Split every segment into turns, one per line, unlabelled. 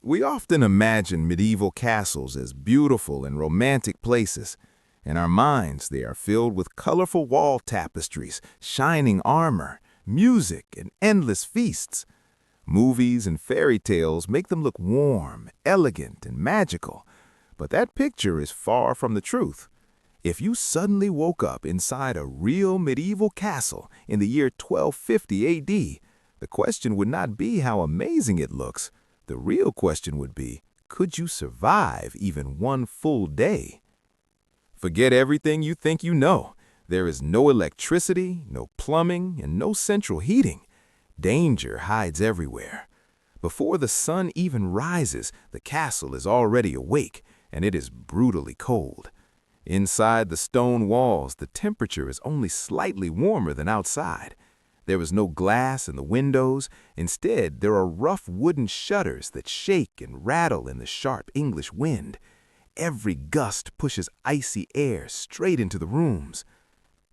We often imagine medieval castles as beautiful and romantic places. In our minds, they are filled with colorful wall tapestries, shining armor, music, and endless feasts. Movies and fairy tales make them look warm, elegant, and magical. But that picture is far from the truth. If you suddenly woke up inside a real medieval castle in the year 1250 AD, the question would not be how amazing it looks. The real question would be, could you survive even one full day? Forget everything you think you know. There is no electricity, no plumbing, and no central heating. Danger hides everywhere. Before the sun even rises, the castle is already awake, and it is brutally cold. Inside the stone walls, the temperature is only slightly warmer than outside. There is no glass in the windows. Instead, there are rough wooden shutters that shake and rattle in the sharp English wind. Every gust pushes icy air straight into the rooms.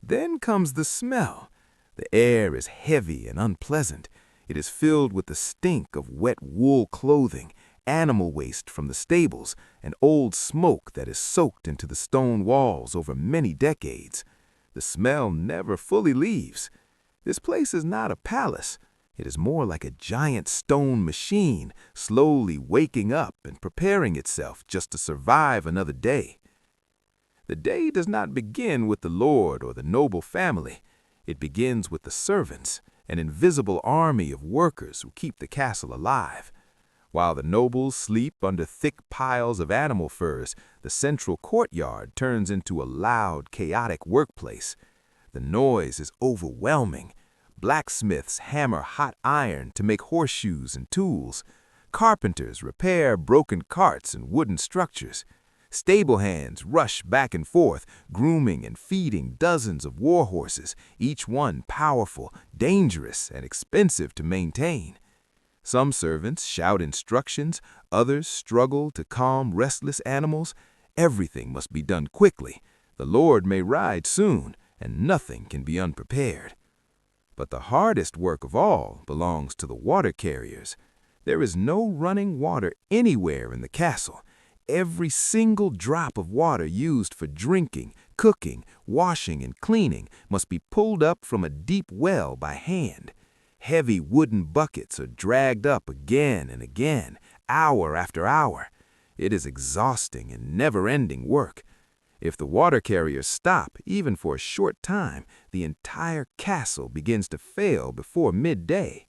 Then comes the smell. The air is heavy and unpleasant. It is filled with the stink of wet wool clothing, animal waste from the stables, and old smoke that is soaked into the stone walls over many decades. The smell never fully leaves. This place is not a palace. It is more like a giant stone machine, slowly waking up and preparing itself just to survive another day. The day does not begin with the lord or the noble family. It begins with the servants, an invisible army of workers who keep the castle alive. While the nobles sleep under thick piles of animal furs, the central courtyard turns into a loud, chaotic workplace. The noise is overwhelming. Blacksmiths hammer hot iron to make horseshoes and tools. Carpenters repair broken carts and wooden structures. Stable hands rush back and forth, grooming and feeding dozens of war horses, each one powerful, dangerous, and expensive to maintain. Some servants shout instructions, others struggle to calm restless animals. Everything must be done quickly. The Lord may ride soon, and nothing can be unprepared. But the hardest work of all belongs to the water carriers. There is no running water anywhere in the castle. Every single drop of water used for drinking, cooking, washing, and cleaning must be pulled up from a deep well by hand. Heavy wooden buckets are dragged up again and again, hour after hour. It is exhausting and never-ending work. If the water carriers stop, even for a short time, the entire castle begins to fail before midday.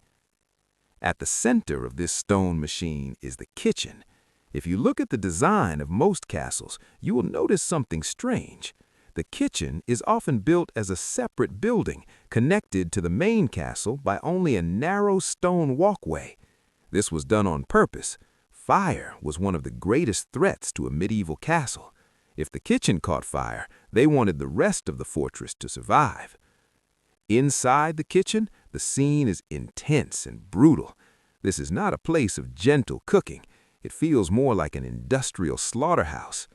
At the center of this stone machine is the kitchen. If you look at the design of most castles, you will notice something strange. The kitchen is often built as a separate building, connected to the main castle by only a narrow stone walkway. This was done on purpose. Fire was one of the greatest threats to a medieval castle. If the kitchen caught fire, they wanted the rest of the fortress to survive. Inside the kitchen, the scene is intense and brutal. This is not a place of gentle cooking. It feels more like an industrial slaughterhouse.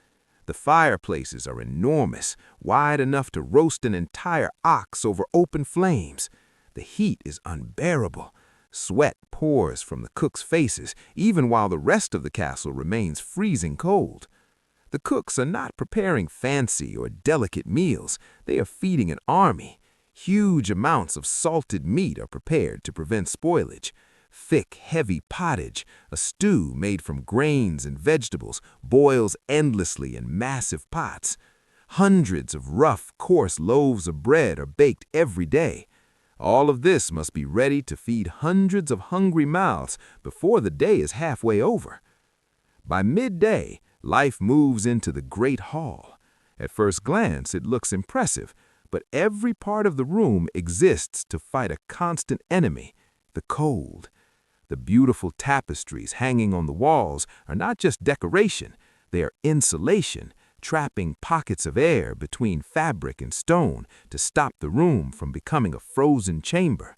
The fireplaces are enormous, wide enough to roast an entire ox over open flames. The heat is unbearable. Sweat pours from the cooks' faces, even while the rest of the castle remains freezing cold. The cooks are not preparing fancy or delicate meals. They are feeding an army. Huge amounts of salted meat are prepared to prevent spoilage. Thick, heavy pottage, a stew made from grains and vegetables, boils endlessly in massive pots. Hundreds of rough, coarse loaves of bread are baked every day. All of this must be ready to feed hundreds of hungry mouths before the day is halfway over. By midday, life moves into the great hall. At first glance, it looks impressive, but every part of the room exists to fight a constant enemy, the cold. The beautiful tapestries hanging on the walls are not just decoration, they are insulation, trapping pockets of air between fabric and stone to stop the room from becoming a frozen chamber.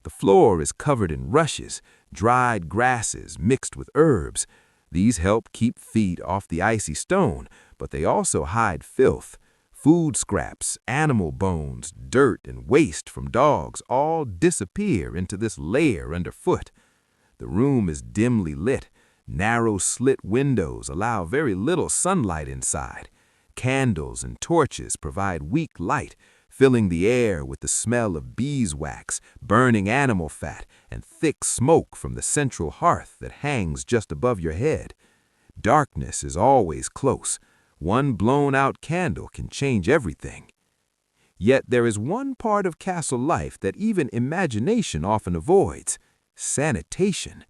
The floor is covered in rushes, dried grasses mixed with herbs. These help keep feet off the icy stone, but they also hide filth. Food scraps, animal bones, dirt, and waste from dogs all disappear into this layer underfoot. The room is dimly lit. Narrow slit windows allow very little sunlight inside. Candles and torches provide weak light, filling the air with the smell of beeswax, burning animal fat, and thick smoke from the central hearth that hangs just above your head. Darkness is always close. One blown-out candle can change everything. Yet there is one part of castle life that even imagination often avoids: sanitation.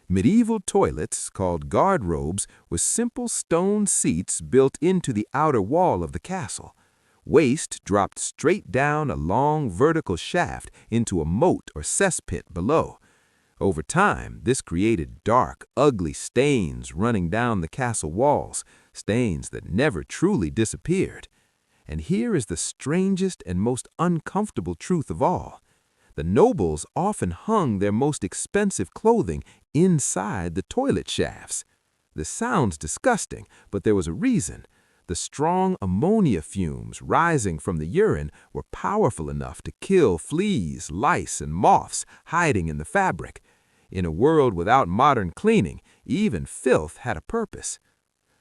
Medieval toilets, called guard-robes, were simple stone seats built into the outer wall of the castle. Waste dropped straight down a long vertical shaft into a moat or cesspit below. Over time, this created dark, ugly stains running down the castle walls, stains that never truly disappeared. And here is the strangest and most uncomfortable truth of all. The nobles often hung their most expensive clothing inside the toilet shafts. This sounds disgusting, but there was a reason. The strong ammonia fumes rising from the urine were powerful enough to kill fleas, lice, and moths hiding in the fabric. In a world without modern cleaning, even filth had a purpose.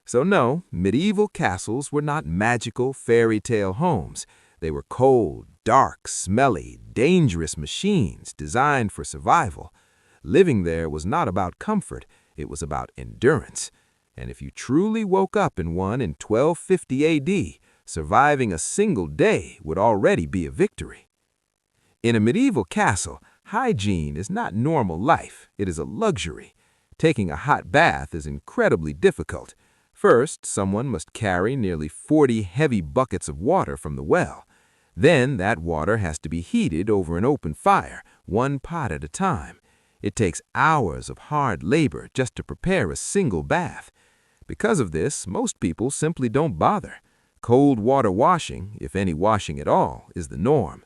So no, medieval castles were not magical fairy tale homes. They were cold, dark, smelly, dangerous machines designed for survival. Living there was not about comfort, it was about endurance. And if you truly woke up in one in 1250 AD, surviving a single day would already be a victory. In a medieval castle, hygiene is not normal life, it is a luxury. Taking a hot bath is incredibly difficult. First, someone must carry nearly 40 heavy buckets of water from the well. Then that water has to be heated over an open fire, one pot at a time. It takes hours of hard labor just to prepare a single bath. Because of this, most people simply don't bother. Cold water washing, if any washing at all, is the norm.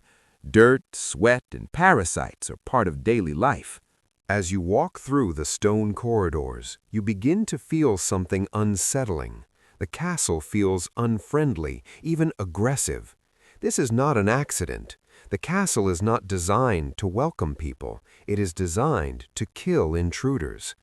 Dirt, sweat, and parasites are part of daily life.
As you walk through the stone corridors, you begin to feel something unsettling. The castle feels unfriendly, even aggressive. This is not an accident. The castle is not designed to welcome people. It is designed to kill intruders.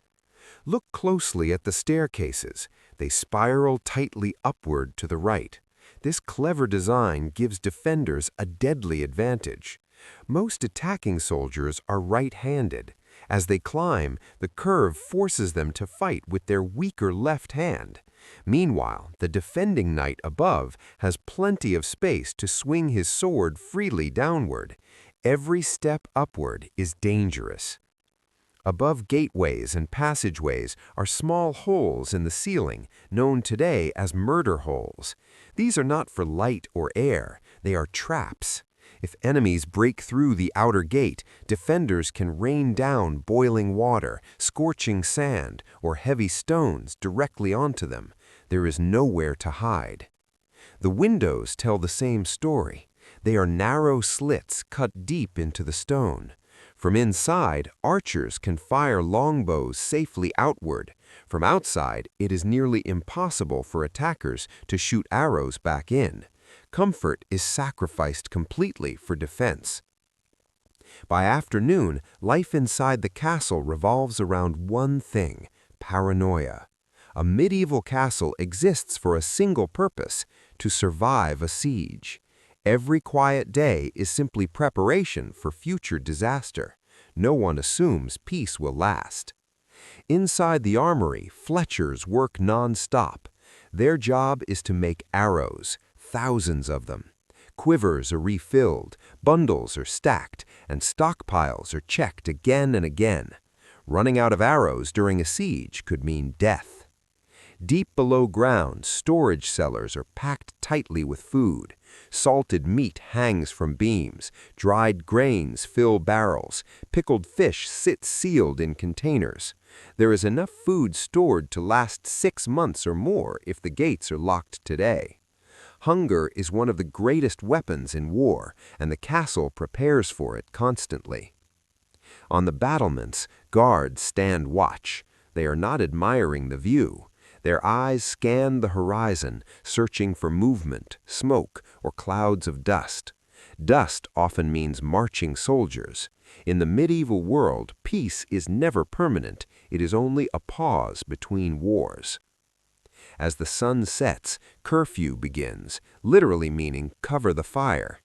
Look closely at the staircases. They spiral tightly upward to the right. This clever design gives defenders a deadly advantage. Most attacking soldiers are right-handed. As they climb, the curve forces them to fight with their weaker left hand. Meanwhile, the defending knight above has plenty of space to swing his sword freely downward. Every step upward is dangerous. Above gateways and passageways are small holes in the ceiling, known today as murder holes. These are not for light or air, they are traps. If enemies break through the outer gate, defenders can rain down boiling water, scorching sand, or heavy stones directly onto them. There is nowhere to hide. The windows tell the same story. They are narrow slits cut deep into the stone. From inside, archers can fire longbows safely outward. From outside, it is nearly impossible for attackers to shoot arrows back in. Comfort is sacrificed completely for defense. By afternoon, life inside the castle revolves around one thing: paranoia. A medieval castle exists for a single purpose: to survive a siege. Every quiet day is simply preparation for future disaster. No one assumes peace will last. Inside the armory, Fletchers work non-stop. Their job is to make arrows, thousands of them. Quivers are refilled, bundles are stacked, and stockpiles are checked again and again. Running out of arrows during a siege could mean death. Deep below ground, storage cellars are packed tightly with food. Salted meat hangs from beams, dried grains fill barrels, pickled fish sit sealed in containers. There is enough food stored to last 6 months or more if the gates are locked today. Hunger is one of the greatest weapons in war, and the castle prepares for it constantly. On the battlements, guards stand watch. They are not admiring the view. Their eyes scan the horizon, searching for movement, smoke, or clouds of dust. Dust often means marching soldiers. In the medieval world, peace is never permanent. It is only a pause between wars. As the sun sets, curfew begins, literally meaning cover the fire.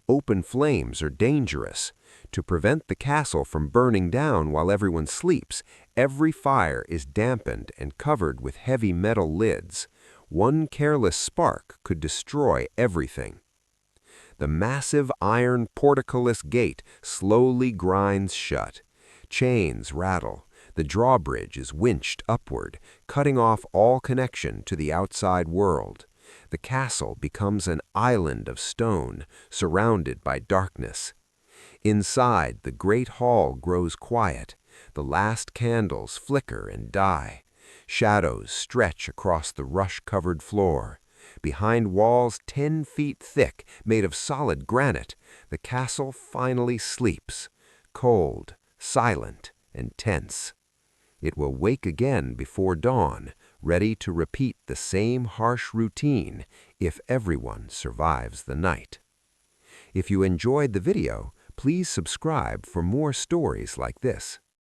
Open flames are dangerous. To prevent the castle from burning down while everyone sleeps, every fire is dampened and covered with heavy metal lids. One careless spark could destroy everything. The massive iron portcullis gate slowly grinds shut. Chains rattle. The drawbridge is winched upward, cutting off all connection to the outside world. The castle becomes an island of stone, surrounded by darkness. Inside, the great hall grows quiet. The last candles flicker and die. Shadows stretch across the rush-covered floor. Behind walls 10 feet thick, made of solid granite, the castle finally sleeps, cold, silent, and tense. It will wake again before dawn, ready to repeat the same harsh routine if everyone survives the night. If you enjoyed the video, please subscribe for more stories like this.